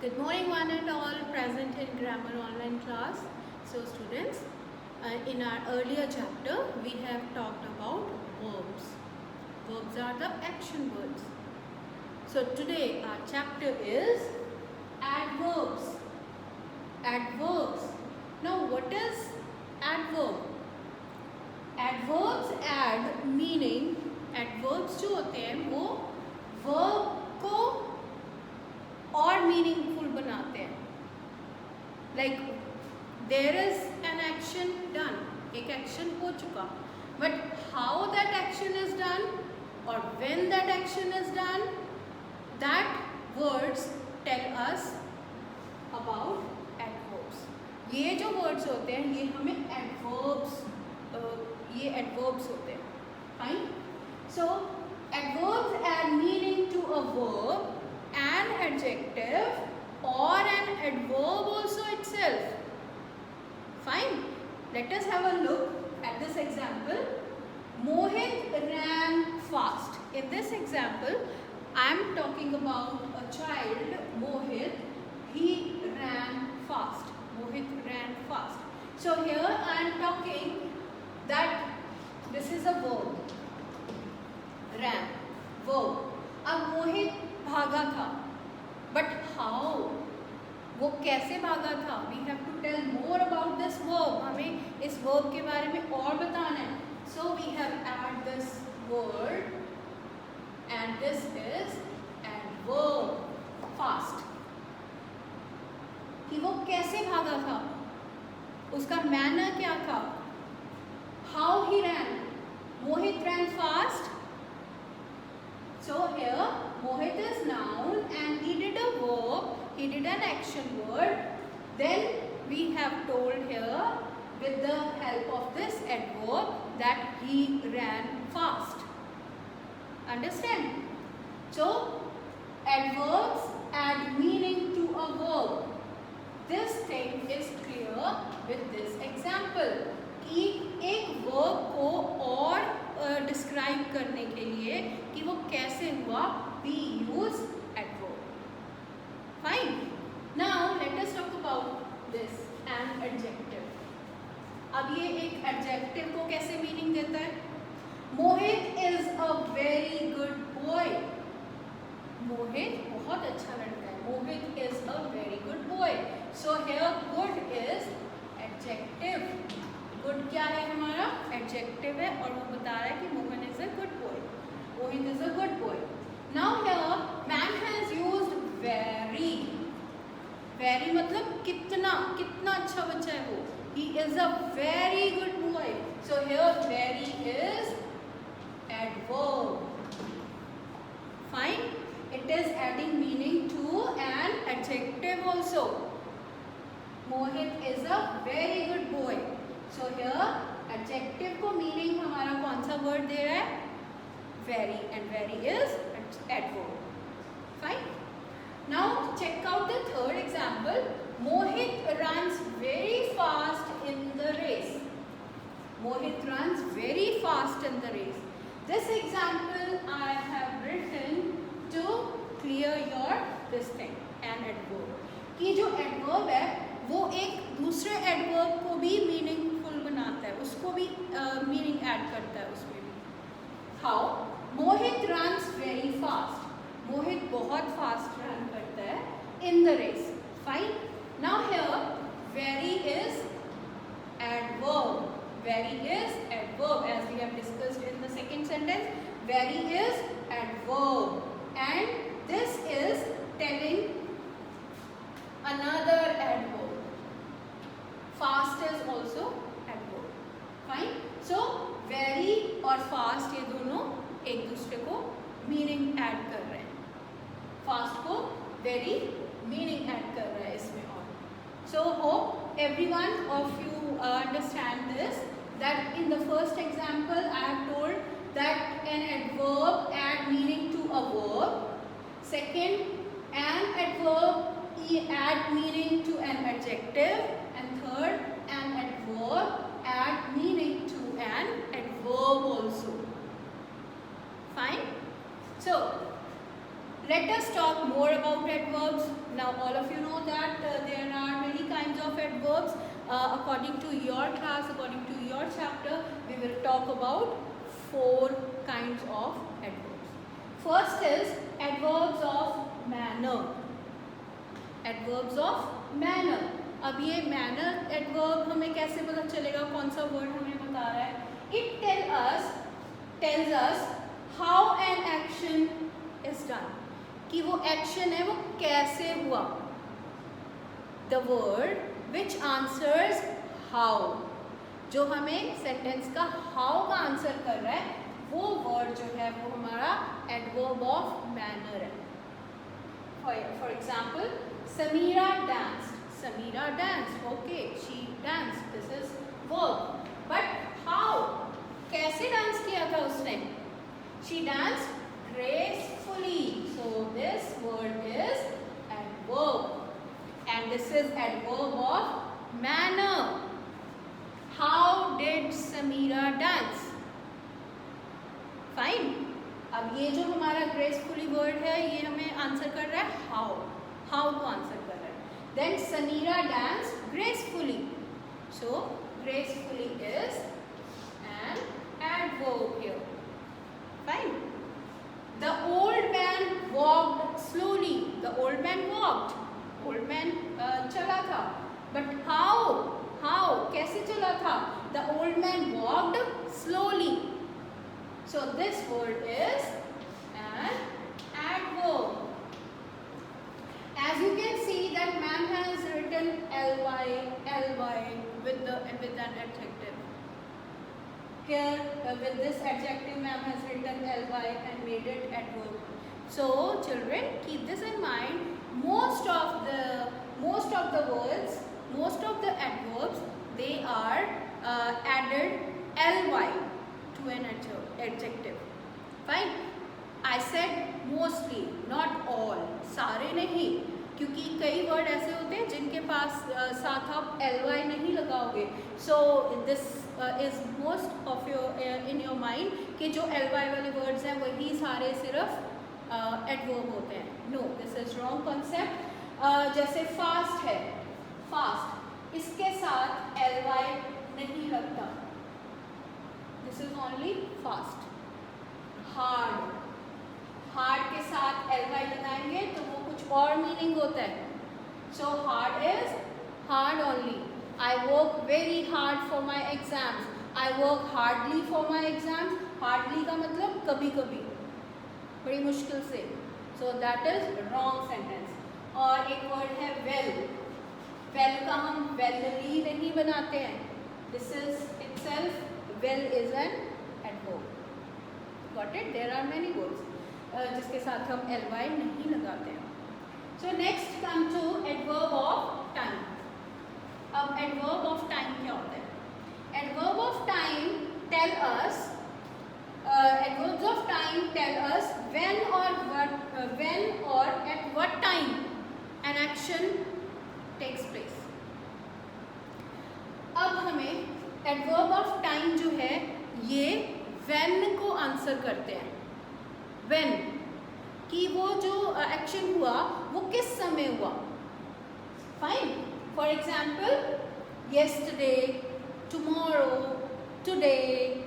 Good morning one and all present in grammar online class. So students, in our earlier chapter we have talked about verbs. Verbs are the action words. So today our chapter is adverbs. Adverbs. Now what is adverb? Adverbs add meaning. Adverbs जो होते हैं वो verb को और meaningful बनाते हैं. Like there is an action done, एक action हो चुका, but how that action is done और when that action is done, that words tell us about adverbs. ये जो वर्ड्स होते हैं ये हमें एडवर्ब्स, ये एडवर्ब्स होते हैं. Fine. So adverbs add meaning to a verb, an adjective or an adverb also itself. Fine. Let us have a look at this example. Mohit ran fast. In this example, I am talking about a child, Mohit. He ran fast. Mohit ran fast. So here I am talking that this is a verb. Ran. Verb. अब मोहित भागा था, but how, वो कैसे भागा था? We have to tell more about this verb. हमें इस verb के बारे में और बताना है. So we have add this word and this is adverb. Fast. कि वो कैसे भागा था, उसका मैनर क्या था. How he ran. Mohit ran fast. So here Mohit is noun and he did a verb, he did an action word. Then we have told here with the help of this adverb that he ran fast. Understand? So adverbs add meaning to a verb. This thing is clear with this example. कि एक verb को और describe करने के लिए कि वो कैसे हुआ, we use adverb. Fine. Now let us talk about this an adjective. अब ये एक adjective को कैसे मीनिंग देता है. मोहित is a very good boy. मोहित बहुत अच्छा लड़का है. मोहित is a very good boy. So here good is adjective. Good क्या है हमारा? एडजेक्टिव है और वो बता रहा है कि Mohan is a good boy. Mohit is a good boy. Now here man has used very. Very मतलब कितना, कितना अच्छा बच्चा है वो. He is a very good boy. So here very is adverb. Fine. It is adding meaning to an adjective also. Mohit is a very good boy. So here adjective को meaning हमारा कौन सा word दे रहा है? Very. And very is adverb. Fine. Now check out the third example. Mohit runs very fast in the race. Mohit runs very fast in the race. This example I have written to clear your this thing. An adverb. कि जो adverb है वो एक दूसरे adverb को भी meaningful बनाता है, उसको भी मीनिंग ऐड करता है उसमें भी. How. Mohit runs very fast. Mohit बहुत फास्ट रन करता है in the race. Fine. Now here very is adverb. Very is adverb as we have discussed in the second sentence. Very is adverb and this is telling another adverb. Fast is also adverb. Fine. So very और fast ये दोनों एक दूसरे को meaning add कर रहे हैं. Fast को very मीनिंग ऐड कर रहा है इसमें और. So hope everyone of you understand this, that in the first example I have told that an adverb add meaning to a verb. Second, an adverb add meaning to an adjective, and third, an adverb add meaning to an adverb also. Fine. So let us talk more about adverbs. Now all of you know that there are many kinds of adverbs. According to your class, according to your chapter, we will talk about 4 kinds of adverbs. First is adverbs of manner. Adverbs of manner. अब ये manner adverb हमें कैसे पता चलेगा कौन सा word हमें बता रहा है? It tells us how an action is done. कि वो action है वो कैसे हुआ. The word which answers how. जो हमें sentence का how का answer कर रहा है वो word जो है वो हमारा adverb of manner है. For example, Samira danced. Samira danced. Okay, she danced. This is verb. But how? कैसे dance किया था उसने? She danced gracefully. So this word is adverb. And this is adverb of manner. How did Samira dance? Fine. अब ये जो हमारा gracefully word है ये हमें आंसर कर रहा है how को आंसर कर रहा है. Then Samira danced gracefully. So gracefully is an adverb here. Fine. The old man walked slowly. The old man walked. Old man चला था. But how कैसे चला था? The old man walked slowly. So this word is an adverb. As you can see that ma'am has written ly with an adjective. Here with this adjective ma'am has written ly and made it adverb. So children, keep this in mind. Most of the words, most of the adverbs, they are added ly to an adjective. Fine. I said mostly, not all. सारे नहीं, क्योंकि कई word ऐसे होते हैं जिनके पास साथ आप ly नहीं लगाओगे. So this is most of your in your mind कि जो ly वाले words हैं वही सारे सिर्फ adverb होते हैं. No, this is wrong concept. जैसे fast है, fast इसके साथ ly नहीं लगता. This is only fast. Hard के साथ ly लगाएंगे तो वो कुछ और मीनिंग होता है. So hard is hard only. I work very hard for my exams. I work hardly for my exams. Hardly का मतलब कभी कभी, बड़ी मुश्किल से. So that is wrong sentence. और एक word है well. Well का हम wellly नहीं बनाते हैं. This is itself well is an adverb. Got it? There are many words जिसके साथ हम ly नहीं लगाते हैं. So next come to adverb of time. अब adverb of time क्या होता है? Adverb of time tell us adverbs of time tell us when or at what time an action takes place. अब हमें adverb of time जो है ये when को आंसर करते हैं. when कि वो जो एक्शन हुआ वो किस समय हुआ. Fine. For example yesterday, tomorrow, today,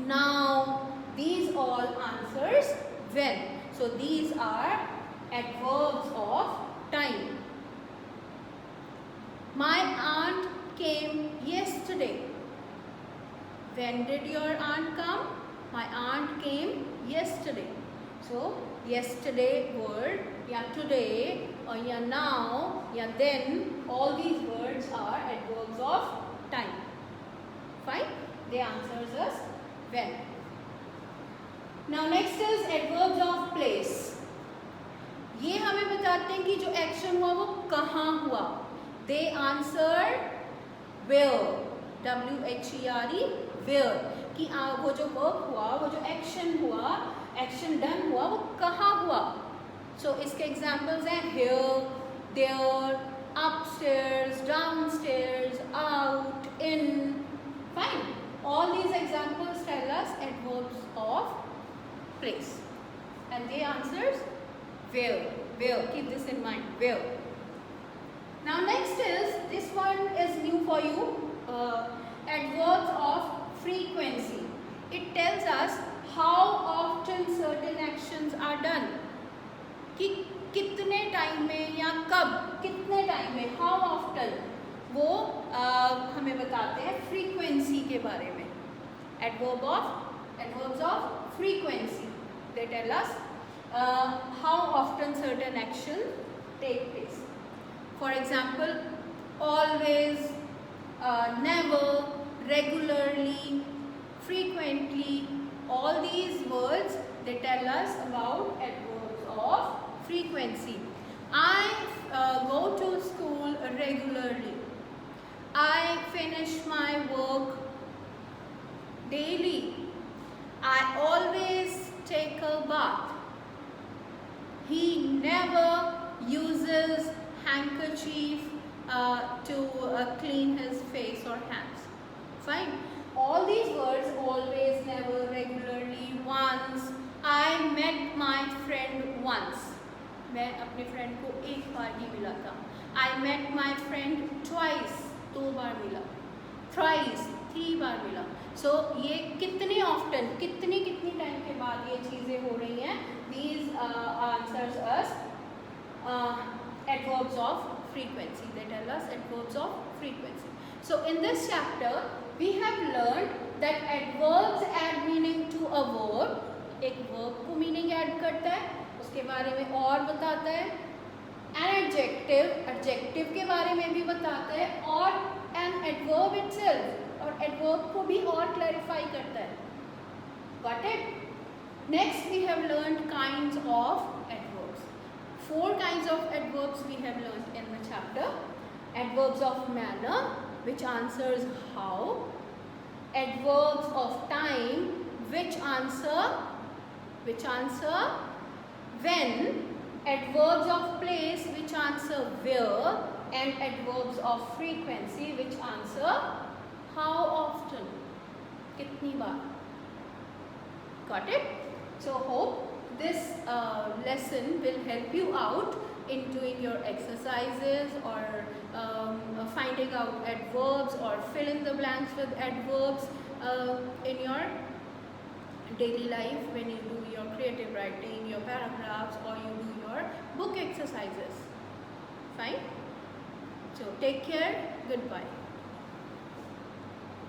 now, these all answers when. So these are adverbs of time. My aunt came yesterday. When did your aunt come? My aunt came yesterday. So yesterday word या today or या now या then, all these words are adverbs of time. Fine. They answers us when. Now next is adverbs of place. ये हमें बताते हैं कि जो action हुआ वो कहाँ हुआ. They answer where. WHERE where. कि वो जो वर्क हुआ, वो जो एक्शन हुआ, एक्शन डन हुआ, वो कहाँ हुआ. सो इसके एग्जाम्पल्स हैं here, there, upstairs, downstairs, out, in. Fine. All these examples tell us adverbs of place and they answers Where. Keep this in mind. Where. Now next is, this one is new for you. Adverbs of frequency. It tells us how often certain actions are done. कि कितने time में या कब, कितने time में, how often, वो हमें बताते हैं फ्रीक्वेंसी के बारे में. Adverbs of frequency. They tell us how often certain actions take place. For example, always, never, regularly, frequently. All these words, they tell us about adverbs of frequency. I go to school regularly. I finish my work daily. I always take a bath. He never uses handkerchief to clean his face or hands. Fine. All these words, always, never, regularly, once. I met my friend once. मैं अपने friend को एक बार ही मिला था. I met my friend twice. 2 बार मिला. Thrice. 3 बार मिला. So ये कितने often, कितनी टाइम के बाद ये चीज़ें हो रही हैं. These answers us adverbs of frequency. They tell us adverbs of frequency. So in this chapter we have learned that adverbs add meaning to a verb. एक verb को meaning add करता है, उसके बारे में और बताता है. An adjective के बारे में भी बताता है, और an adverb itself, और adverb को भी और clarify करता है. Got it? Next we have learned kinds of adverbs. 4 kinds of adverbs we have learned in the chapter. Adverbs of manner, which answers how. Adverbs of time, which answer when. Adverbs of place, which answer where. And adverbs of frequency, which answer how often, कितनी बार. Got it? So hope this lesson will help you out in doing your exercises, or finding out adverbs, or fill in the blanks with adverbs in your daily life when you do your creative writing, your paragraphs, or you do your book exercises. Fine? So take care. Goodbye.